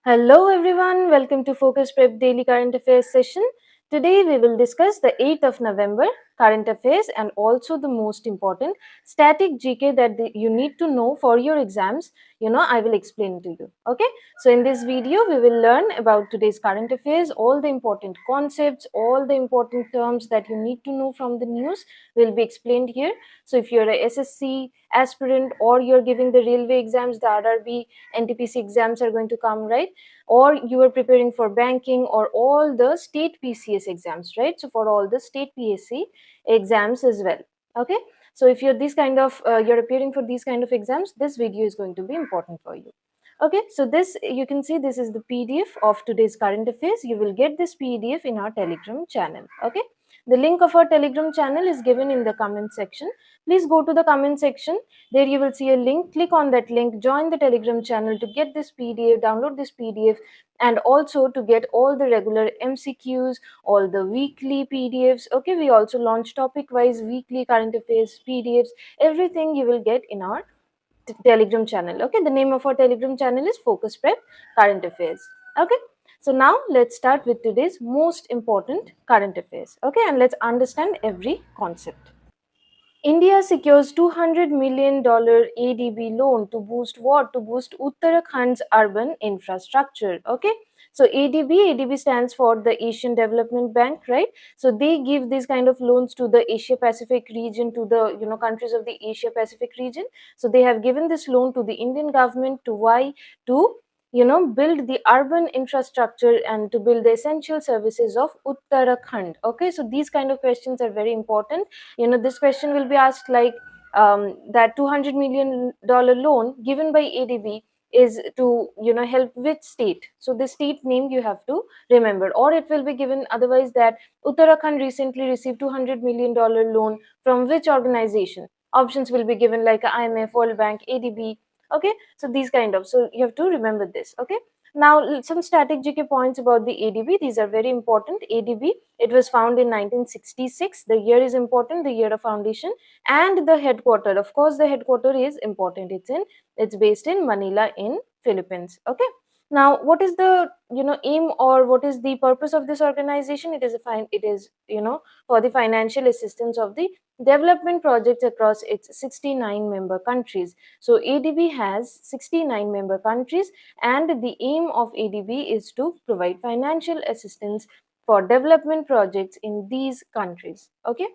Hello everyone, welcome to Focus Prep Daily Current Affairs session. Today we will discuss the 8th of November current affairs and also the most important static GK that you need to know for your exams. I will explain to you. Okay, so in this video we will learn about today's current affairs, all the important concepts, all the important terms that you need to know from the news will be explained here. So if you're a SSC aspirant or you're giving the railway exams, the RRB, NTPC exams are going to come, right? Or you are preparing for banking or all the state PCS exams, right? So for all the state PSC exams as well. Okay, so if you're you're appearing for these kind of exams, this video is going to be important for you. Okay, so this, you can see, this is the PDF of today's current affairs. You will get this PDF in our Telegram channel. Okay, the link of our Telegram channel is given in the comment section. Please go to the comment section. There you will see a link. Click on that link, join the Telegram channel to get this PDF, download this PDF, and also to get all the regular MCQs, all the weekly PDFs. Okay, we also launch topic wise weekly current affairs PDFs. Everything you will get in our Telegram channel. Okay, the name of our Telegram channel is Focus Prep Current Affairs. Okay, so now let's start with today's most important current affairs. Okay, and let's understand every concept. India secures $200 million ADB loan to boost what? To boost Uttarakhand's urban infrastructure. Okay. So ADB stands for the Asian Development Bank, right? So they give these kind of loans to the Asia Pacific region, to the countries of the Asia Pacific region. So they have given this loan to the Indian government to why? To build the urban infrastructure and to build the essential services of Uttarakhand. Okay, so these kind of questions are very important. This question will be asked like, that $200 million loan given by ADB is to help which state. So the state name you have to remember, or it will be given otherwise that Uttarakhand recently received $200 million loan from which organization. Options will be given like IMF, World Bank, ADB. Okay, so these kind of, so you have to remember this. Okay, now some static GK points about the ADB. These are very important. ADB, it was found in 1966. The year is important, the year of foundation, and the headquarter. Of course, the headquarter is important. It's based in Manila in Philippines. Okay. Now, what is the aim, or what is the purpose of this organization? It is for the financial assistance of the development projects across its 69 member countries. So ADB has 69 member countries, and the aim of ADB is to provide financial assistance for development projects in these countries. Okay.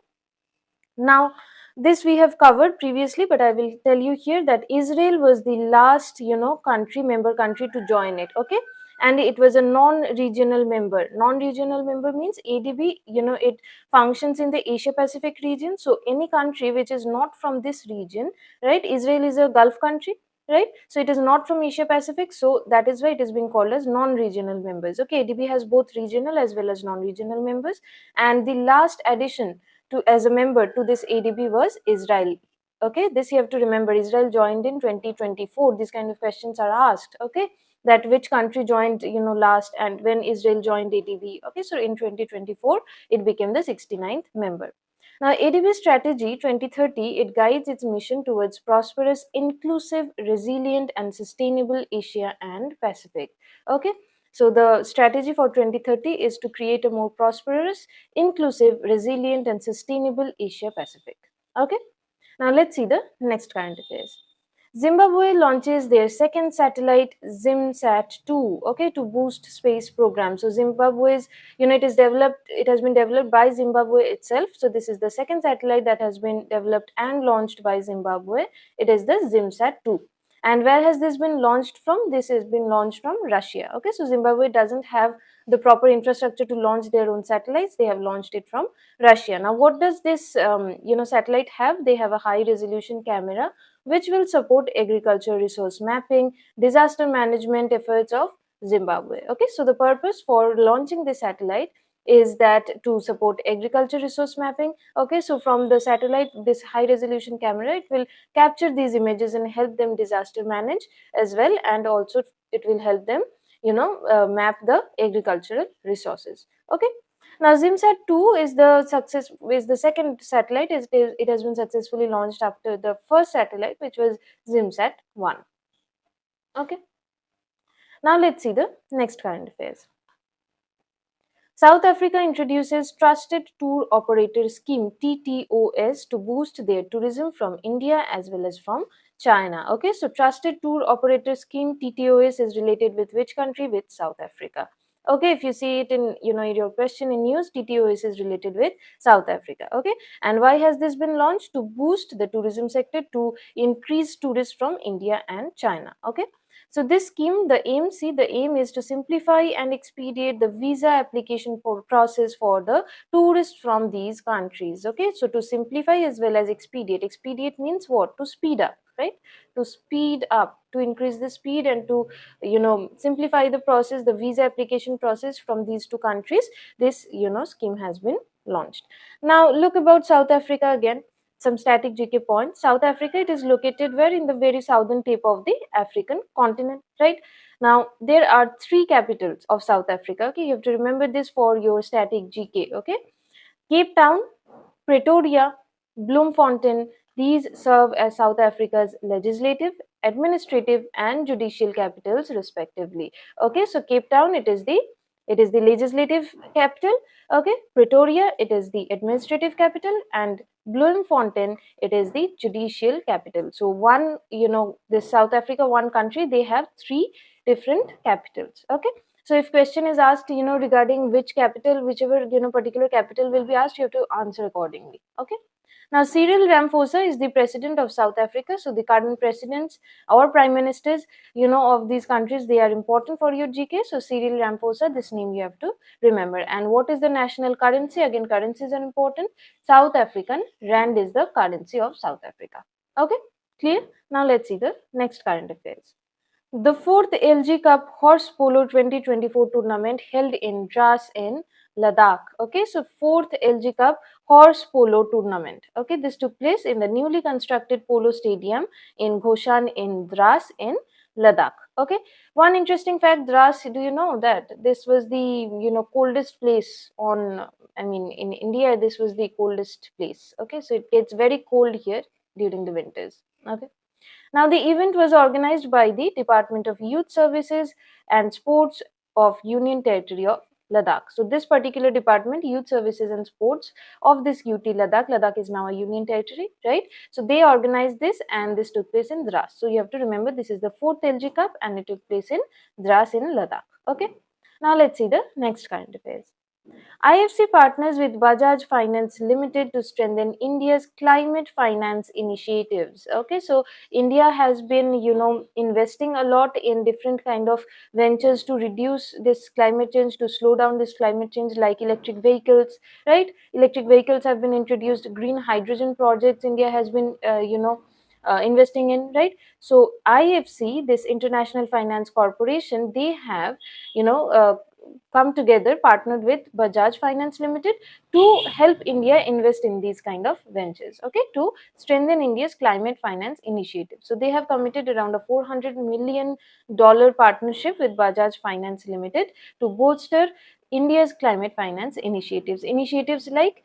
Now, this we have covered previously, but I will tell you here that Israel was the last, member country to join it. Okay, and it was a non-regional member. Non-regional member means ADB, it functions in the Asia Pacific region. So any country which is not from this region, right? Israel is a Gulf country, right? So it is not from Asia Pacific. So that is why it is being called as non-regional members. Okay, ADB has both regional as well as non-regional members, and the last addition to as a member to this ADB was Israel. Okay, this you have to remember. Israel joined in 2024. These kind of questions are asked. Okay, that which country joined last and when Israel joined ADB. Okay, so in 2024 it became the 69th member. Now ADB strategy 2030, it guides its mission towards prosperous, inclusive, resilient and sustainable Asia and Pacific. Okay, so the strategy for 2030 is to create a more prosperous, inclusive, resilient and sustainable Asia Pacific. Okay, now let's see the next current affairs. Zimbabwe launches their second satellite ZimSat-2, okay, to boost space program. So Zimbabwe's, it has been developed by Zimbabwe itself. So this is the second satellite that has been developed and launched by Zimbabwe. It is the ZimSat-2. And where has this been launched from? This has been launched from Russia. Okay, so Zimbabwe doesn't have the proper infrastructure to launch their own satellites. They have launched it from Russia. Now, what does this satellite have? They have a high resolution camera which will support agriculture resource mapping, disaster management efforts of Zimbabwe. Okay, so the purpose for launching this satellite is that to support agriculture resource mapping. Okay, so from the satellite, this high resolution camera, it will capture these images and help them disaster manage as well, and also it will help them map the agricultural resources. Okay, now ZimSat-2 is the second satellite. It has been successfully launched after the first satellite, which was ZimSat-1. Okay. Now let's see the next current affairs. South Africa introduces Trusted Tour Operator Scheme TTOS to boost their tourism from India as well as from China. Okay, so Trusted Tour Operator Scheme TTOS is related with which country? With South Africa. Okay, if you see it in your question in news, TTOS is related with South Africa. Okay, and why has this been launched? To boost the tourism sector, to increase tourists from India and China. Okay. So this scheme, the aim is to simplify and expedite the visa application process for the tourists from these countries. Okay, so to simplify as well as expedite. Expedite means what? To speed up, right? To speed up, to increase the speed and to simplify the process, the visa application process from these two countries. This scheme has been launched. Now look about South Africa again. Some static GK points. South Africa, it is located where? In the very southern tip of the African continent, right? Now, there are three capitals of South Africa. Okay, you have to remember this for your static GK. Okay, Cape Town, Pretoria, Bloemfontein, these serve as South Africa's legislative, administrative, and judicial capitals, respectively. Okay, so Cape Town, it is the legislative capital. Okay, Pretoria, it is the administrative capital, and Bloemfontein, it is the judicial capital. So this South Africa, one country, they have three different capitals. Okay. So if question is asked, regarding which capital, whichever, particular capital will be asked, you have to answer accordingly. Okay. Now, Cyril Ramaphosa is the president of South Africa. So the current presidents, our prime ministers, of these countries, they are important for your GK. So Cyril Ramaphosa, this name you have to remember. And what is the national currency? Again, currencies are important. South African Rand is the currency of South Africa. Okay, clear? Now let's see the next current affairs. The fourth LG Cup Horse Polo 2024 tournament held in Dras in Ladakh. Okay, so fourth LG Cup Horse Polo tournament. Okay, this took place in the newly constructed polo stadium in Ghoshan in Dras in Ladakh. Okay, one interesting fact, Dras, do you know that this was the coldest place in India? This was the coldest place. Okay, so it gets very cold here during the winters. Okay. Now, the event was organized by the Department of Youth Services and Sports of Union Territory of Ladakh. So, this particular department, Youth Services and Sports of this UT Ladakh, Ladakh is now a union territory, right? So, they organized this and this took place in Dras. So, you have to remember this is the fourth LG Cup and it took place in Dras in Ladakh. Okay. Now, let's see the next current affairs. IFC partners with Bajaj Finance Limited to strengthen India's climate finance initiatives. Okay, so India has been, investing a lot in different kind of ventures to reduce this climate change, to slow down this climate change, like electric vehicles, right? Electric vehicles have been introduced, green hydrogen projects India has been, investing in, right? So IFC, this International Finance Corporation, they have, come together, partnered with Bajaj Finance Limited to help India invest in these kind of ventures, okay, to strengthen India's climate finance initiative. So they have committed around a $400 million partnership with Bajaj Finance Limited to bolster India's climate finance initiatives. Initiatives like,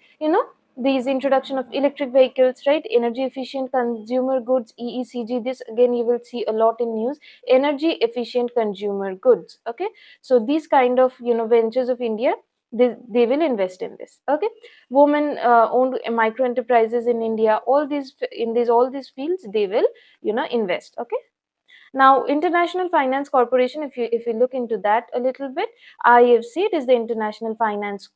these introduction of electric vehicles, right? Energy efficient consumer goods, EECG. This again you will see a lot in news. Energy efficient consumer goods. Okay, so these kind of ventures of India, they will invest in this. Okay, women owned micro enterprises in India, all these fields they will invest. Okay. Now, International Finance Corporation, if you look into that a little bit, IFC, it is the International Finance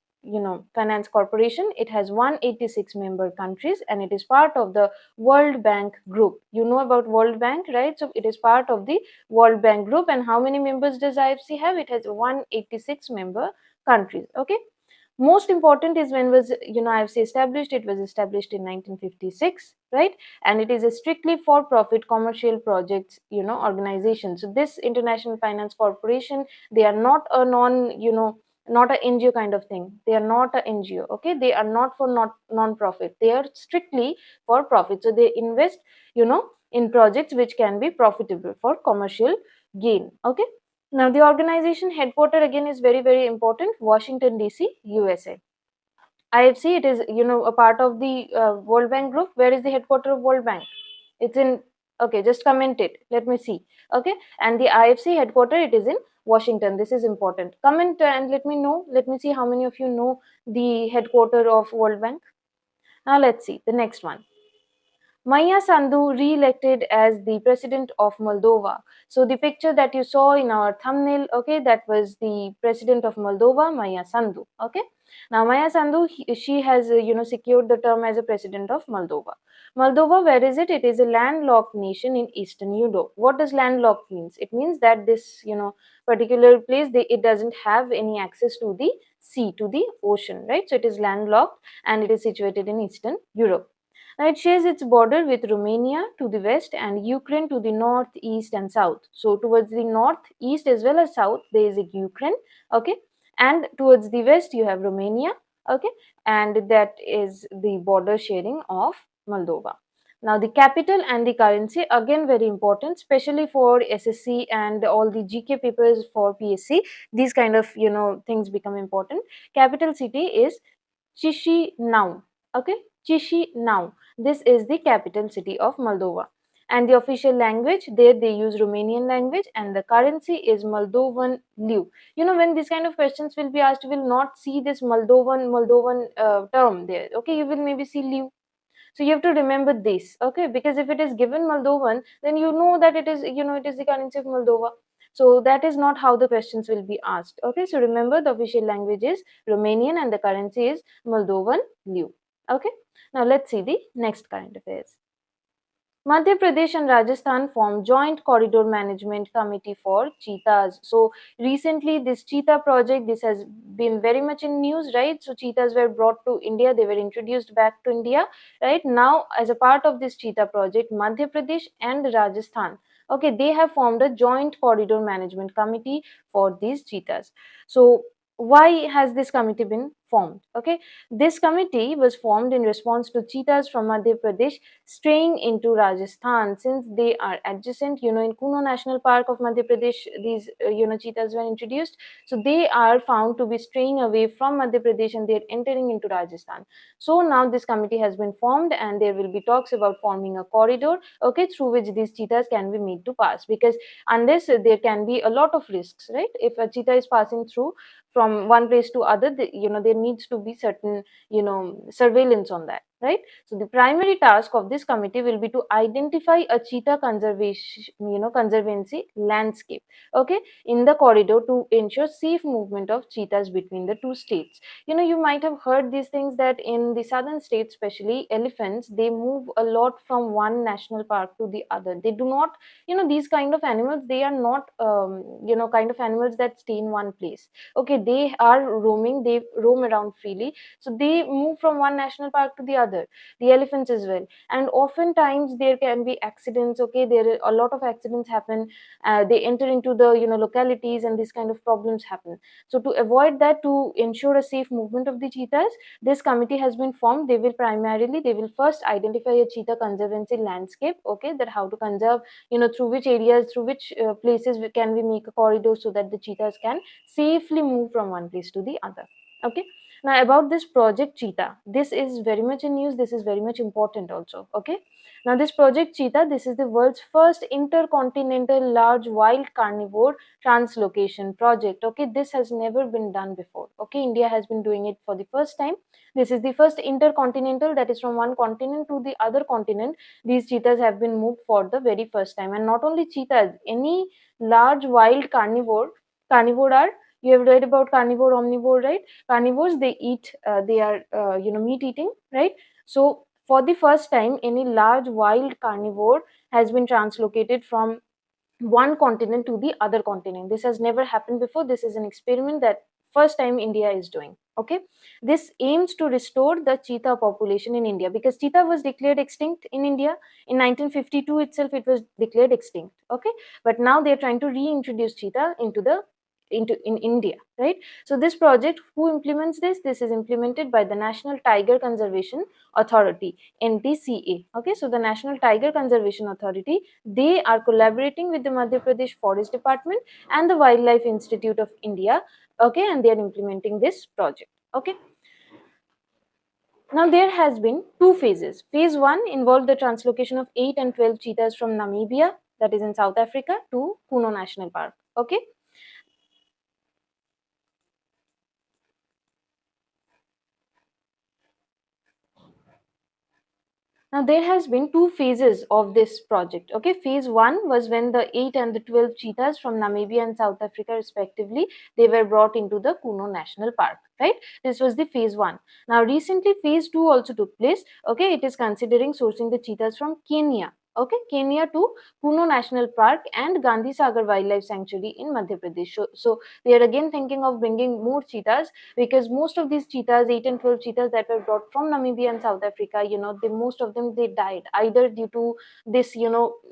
Corporation. It has 186 member countries and it is part of the World Bank Group. You know about World Bank, right? So it is part of the World Bank Group. And how many members does IFC have? It has 186 member countries. Okay. Most important is when was IFC established? It was established in 1956, right? And it is a strictly for profit commercial projects organization. So this International Finance Corporation, they are not a not a NGO kind of thing. They are not a NGO. Okay, they are not for non-profit. They are strictly for profit. So they invest in projects which can be profitable for commercial gain. Okay. Now, the organization headquarter again is very, very important, Washington, D.C., USA. IFC, it is, a part of the World Bank Group. Where is the headquarter of World Bank? It's in Okay, just comment it. Let me see. Okay, and the IFC headquarter, it is in Washington. This is important. Comment and let me know. Let me see how many of you know the headquarter of World Bank. Now let's see the next one. Maya Sandu re-elected as the president of Moldova. So the picture that you saw in our thumbnail, okay, that was the president of Moldova, Maya Sandu. Okay. Now Maya Sandu, she has secured the term as a president of Moldova. Moldova, where is it? It is a landlocked nation in Eastern Europe. What does landlocked means? It means that this particular place, it doesn't have any access to the sea, to the ocean, right? So it is landlocked and it is situated in Eastern Europe. Now it shares its border with Romania to the west and Ukraine to the north, east, and south. So towards the north, east, as well as south, there is a Ukraine, okay, and towards the west you have Romania, okay, and that is the border sharing of Moldova. Now the capital and the currency, again very important, especially for SSC and all the GK papers for PSC. These kind of things become important. Capital city is Chisinau. Okay, Chisinau. This is the capital city of Moldova. And the official language, there they use Romanian language, and the currency is Moldovan leu. When these kind of questions will be asked, you will not see this Moldovan term there. Okay, you will maybe see leu. So you have to remember this, okay, because if it is given Moldovan, then you know that it is the currency of Moldova. So that is not how the questions will be asked. Okay, so remember the official language is Romanian and the currency is Moldovan leu. Okay, now let's see the next current affairs. Madhya Pradesh and Rajasthan formed joint corridor management committee for cheetahs. So recently this cheetah project, this has been very much in news, right? So cheetahs were brought to India, they were introduced back to India, right? Now as a part of this cheetah project, Madhya Pradesh and Rajasthan, okay, they have formed a joint corridor management committee for these cheetahs. So why has this committee been formed? Okay, this committee was formed in response to cheetahs from Madhya Pradesh straying into Rajasthan, since they are adjacent. In Kuno National Park of Madhya Pradesh, these cheetahs were introduced. So they are found to be straying away from Madhya Pradesh and they are entering into Rajasthan. So now this committee has been formed and there will be talks about forming a corridor, okay, through which these cheetahs can be made to pass, because unless there can be a lot of risks, right? If a cheetah is passing through from one place to other, there needs to be certain surveillance on that, right? So the primary task of this committee will be to identify a cheetah conservation conservancy landscape, okay, in the corridor to ensure safe movement of cheetahs between the two states. You might have heard these things, that in the southern states, especially elephants, they move a lot from one national park to the other. They do not, these kind of animals, they are not kind of animals that stay in one place. Okay, they are roaming, they roam around freely, so they move from one national park to the other, the elephants as well. And oftentimes there can be accidents, okay, there are a lot of accidents happen, they enter into the localities and this kind of problems happen. So to avoid that, to ensure a safe movement of the cheetahs, this committee has been formed. They will first identify a cheetah conservancy landscape, okay, that how to conserve, through which areas, through which places can we make a corridor so that the cheetahs can safely move from one place to the other. Okay, now about this project cheetah, this is very much in news, this is very much important also. Okay, now this project cheetah, this is the world's first intercontinental large wild carnivore translocation project. Okay, this has never been done before. Okay, India has been doing it for the first time. This is the first intercontinental, that is from one continent to the other continent, these cheetahs have been moved for the very first time. And not only cheetahs, any large wild carnivore are, you have read about carnivore, omnivore, right? Carnivores, they eat, they are meat eating, right? So for the first time, any large wild carnivore has been translocated from one continent to the other continent. This has never happened before. This is an experiment that first time India is doing. Okay, this aims to restore the cheetah population in India, because cheetah was declared extinct in India in 1952 itself. It was declared extinct. Okay, but now they are trying to reintroduce cheetah in India, right? So this project, who implements this? This is implemented by the National Tiger Conservation Authority, NTCA. Okay, so the National Tiger Conservation Authority, they are collaborating with the Madhya Pradesh Forest Department and the Wildlife Institute of India. Okay, and they are implementing this project. Okay. Now, there has been two phases. Phase 1 involved the translocation of 8 and 12 cheetahs from Namibia, that is in South Africa, to Kuno National Park. Okay. Now, there has been two phases of this project. Okay, phase 1 was when the 8 and the 12 cheetahs from Namibia and South Africa respectively, they were brought into the Kuno National Park, right? This was the phase 1. Now, recently phase 2 also took place. Okay, it is considering sourcing the cheetahs from Kenya. Okay, Kenya to Kuno National Park and Gandhi Sagar Wildlife Sanctuary in Madhya Pradesh. So they are again thinking of bringing more cheetahs, because most of these cheetahs, 8 and 12 cheetahs that were brought from Namibia and South Africa, most of them, they died either due to this,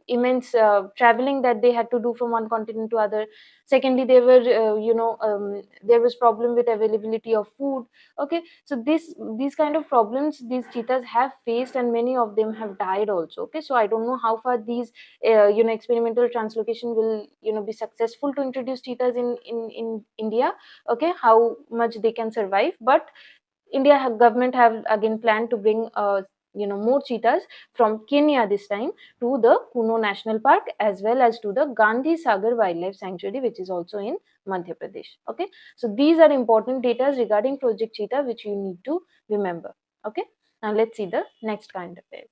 immense traveling that they had to do from one continent to other. Secondly, they were, there was problem with availability of food. Okay, so these kind of problems these cheetahs have faced, and many of them have died also. Okay, so I don't know how far these, experimental translocation will, be successful to introduce cheetahs in India. Okay, how much they can survive, but government have again planned to bring, more cheetahs from Kenya this time to the Kuno National Park, as well as to the Gandhi Sagar Wildlife Sanctuary, which is also in Madhya Pradesh. Okay, so these are important data regarding Project Cheetah which you need to remember. Okay, now let's see the next kind of affairs.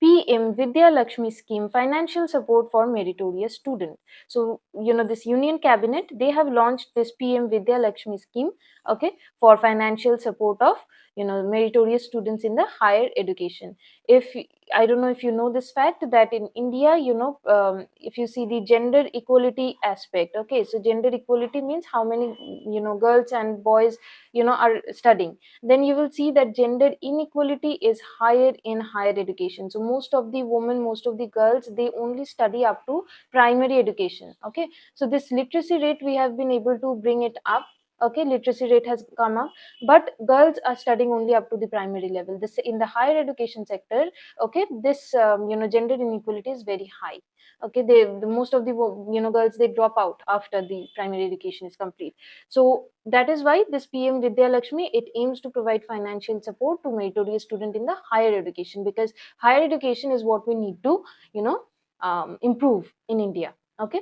PM Vidya Lakshmi scheme, financial support for meritorious student. So, this union cabinet, they have launched this PM Vidya Lakshmi scheme, okay, for financial support of, meritorious students in the higher education. If I don't know if you know this fact, that in India, if you see the gender equality aspect, okay, so gender equality means how many, girls and boys, are studying, then you will see that gender inequality is higher in higher education. So most of the women, most of the girls, they only study up to primary education. Okay, so this literacy rate, we have been able to bring it up. Okay, literacy rate has come up, but girls are studying only up to the primary level. This in the higher education sector. Okay, this, gender inequality is very high. Okay, most of the, girls, they drop out after the primary education is complete. So that is why this PM Vidya Lakshmi, it aims to provide financial support to meritorious student in the higher education, because higher education is what we need to, improve in India. Okay,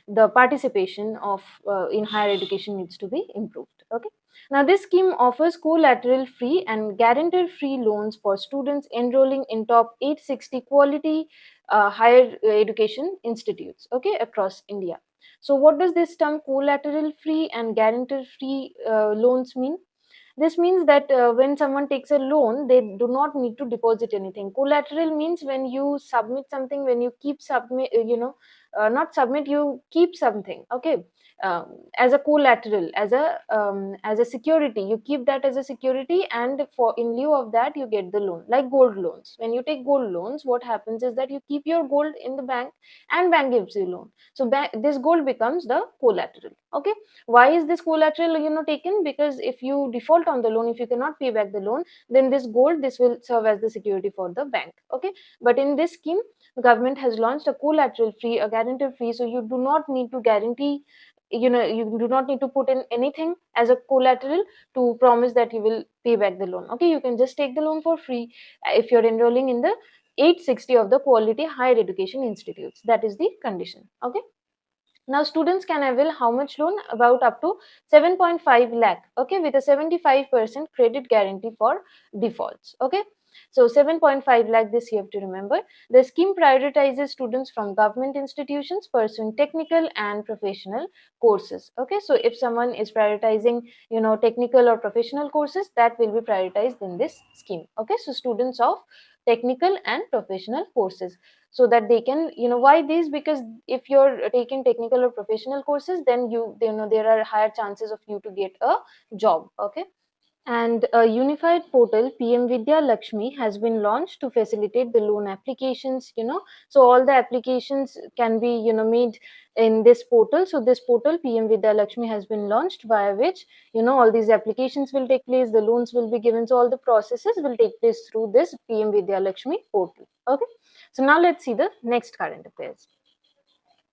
the participation of, in higher education needs to be improved. Okay, now this scheme offers collateral free and guaranteed free loans for students enrolling in top 860 quality higher education institutes, okay, across India. So what does this term collateral free and guarantor free loans mean? This means that when someone takes a loan, they do not need to deposit anything. Collateral means when you submit something, when you keep submit, not submit, you keep something. Okay, as a collateral, as a security, you keep that as a security, and for in lieu of that, you get the loan. Like gold loans. When you take gold loans, what happens is that you keep your gold in the bank, and bank gives you loan. So this gold becomes the collateral. Okay, why is this collateral, taken? Because if you default on the loan, if you cannot pay back the loan, then this gold, this will serve as the security for the bank. Okay, but in this scheme, the government has launched a collateral free, a guarantor free, so you do not need to guarantee, you do not need to put in anything as a collateral to promise that you will pay back the loan. Okay, you can just take the loan for free if you're enrolling in the 860 of the quality higher education institutes. That is the condition. Okay, now students can avail how much loan? About up to 7.5 lakh, okay, with a 75% credit guarantee for defaults. Okay, so 7.5 lakh, this you have to remember. The scheme prioritizes students from government institutions pursuing technical and professional courses. Okay, so if someone is prioritizing, technical or professional courses, that will be prioritized in this scheme. Okay, so students of technical and professional courses, so that they can, why these? Because if you're taking technical or professional courses, then there are higher chances of you to get a job. Okay, and a unified portal, PM Vidya Lakshmi, has been launched to facilitate the loan applications. So all the applications can be, made in this portal. So this portal, PM Vidya Lakshmi, has been launched, via which, all these applications will take place, the loans will be given. So all the processes will take place through this PM Vidya Lakshmi portal. Okay, so now let's see the next current affairs.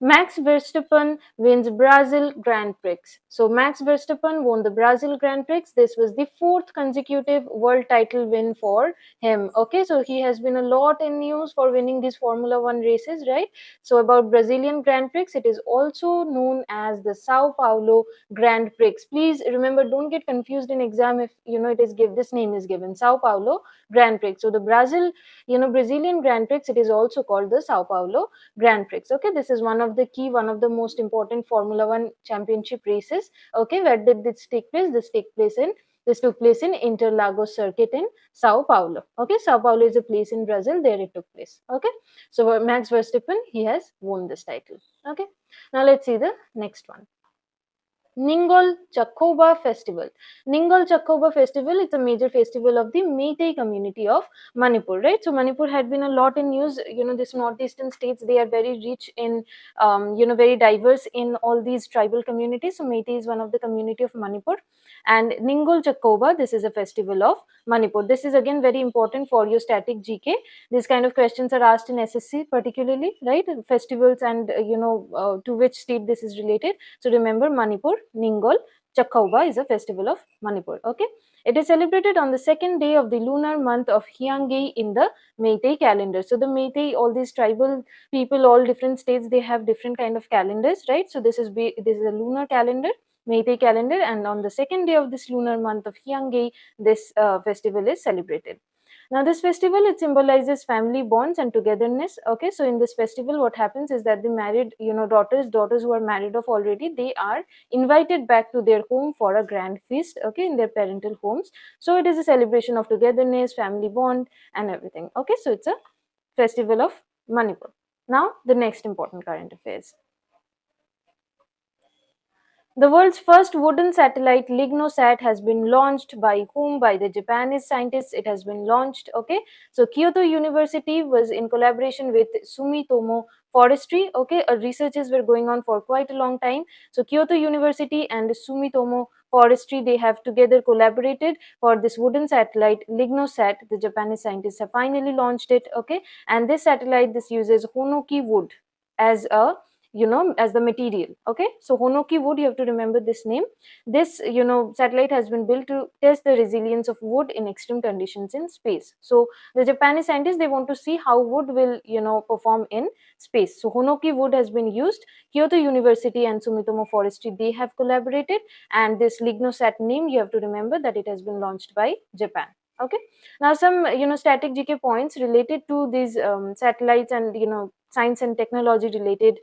Max Verstappen wins Brazil Grand Prix. So Max Verstappen won the Brazil Grand Prix. This was the fourth consecutive world title win for him. Okay, so he has been a lot in news for winning these Formula One races, right? So about Brazilian Grand Prix, it is also known as the Sao Paulo Grand Prix. Please remember, don't get confused in exam if it is this name is given Sao Paulo Grand Prix. So the Brazilian Grand Prix, it is also called the Sao Paulo Grand Prix. Okay, this is one of the most important Formula One championship races. Okay, where did this take place? This took place in Interlagos circuit in Sao Paulo. Okay, Sao Paulo is a place in Brazil. There it took place. Okay, so Max Verstappen, he has won this title. Okay, now let's see the next one. Ningal Chakoba Festival. Ningal Chakoba Festival is a major festival of the Meitei community of Manipur, right? So Manipur had been a lot in news. This northeastern states, they are very rich in, very diverse in all these tribal communities. So Meitei is one of the community of Manipur. And Ningal Chakoba, this is a festival of Manipur. This is again very important for your static GK. These kind of questions are asked in SSC particularly, right? Festivals and, to which state this is related. So remember Manipur, Ningal Chakkauba is a festival of Manipur. Okay, it is celebrated on the second day of the lunar month of Hyangei in the Meitei calendar. So the Meitei, all these tribal people, all different states, they have different kind of calendars, right? So this is a lunar calendar, Meitei calendar, and on the second day of this lunar month of Hyangei, this festival is celebrated. Now this festival, it symbolizes family bonds and togetherness. Okay, so in this festival what happens is that the married daughters who are married off already, they are invited back to their home for a grand feast, okay, in their parental homes. So it is a celebration of togetherness, family bond and everything. Okay, so it's a festival of Manipur. Now the next important current affairs. The world's first wooden satellite, LignoSat, has been launched by whom? By the Japanese scientists. It has been launched. Okay, so Kyoto University was in collaboration with Sumitomo Forestry. Okay, researches were going on for quite a long time. So Kyoto University and Sumitomo Forestry, they have together collaborated for this wooden satellite, LignoSat. The Japanese scientists have finally launched it. Okay, and this satellite, this uses Honoki wood as a as the material. Okay, so Honoki wood, you have to remember this name. This satellite has been built to test the resilience of wood in extreme conditions in space. So the Japanese scientists, they want to see how wood will perform in space. So Honoki wood has been used. Kyoto University and Sumitomo Forestry, they have collaborated, and this LignoSat name, you have to remember that it has been launched by Japan. Okay, now some static GK points related to these satellites and science and technology related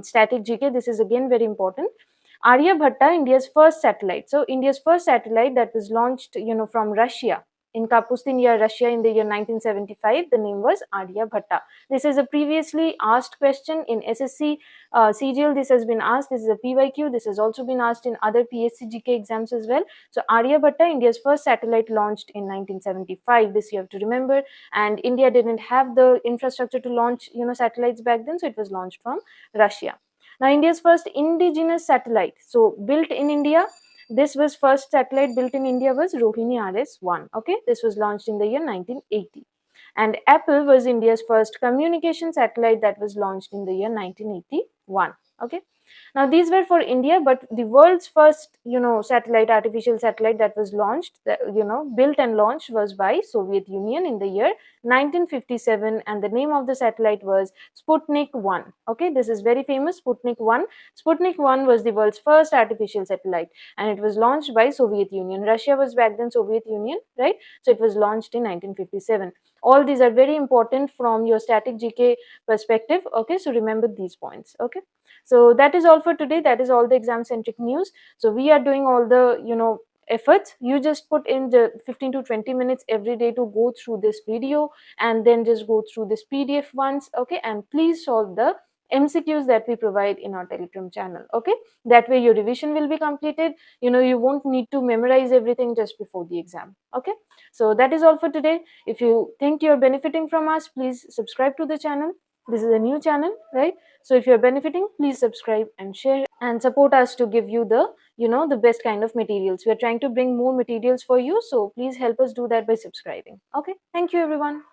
static GK. This is again very important. Aryabhatta, India's first satellite. So India's first satellite that was launched from Russia, in Kapustin, Russia, in the year 1975. The name was Aryabhatta. This is a previously asked question in SSC CGL. This has been asked. This is a PYQ. This has also been asked in other PSC GK exams as well. So Aryabhatta, India's first satellite, launched in 1975. This you have to remember. And India didn't have the infrastructure to launch satellites back then, so it was launched from Russia. Now India's first indigenous satellite, so built in India. This was first satellite built in India was Rohini RS-1. Okay, this was launched in the year 1980. And Apple was India's first communication satellite that was launched in the year 1981. Okay. Now these were for India, but the world's first, satellite, artificial satellite that was launched, built and launched was by Soviet Union in the year 1957, and the name of the satellite was Sputnik 1. Okay, this is very famous, Sputnik 1. Sputnik 1 was the world's first artificial satellite, and it was launched by Soviet Union. Russia was back then Soviet Union, right? So it was launched in 1957. All these are very important from your static GK perspective. Okay, so remember these points. Okay. So that is all for today. That is all the exam centric news. So we are doing all the efforts. You just put in the 15 to 20 minutes every day to go through this video, and then just go through this PDF once. Okay, and please solve the MCQs that we provide in our Telegram channel. Okay, that way your revision will be completed. You won't need to memorize everything just before the exam. Okay, so that is all for today. If you think you're benefiting from us, please subscribe to the channel. This is a new channel, right? So if you're benefiting, please subscribe and share and support us to give you the best kind of materials. We are trying to bring more materials for you, so please help us do that by subscribing. Okay, thank you everyone.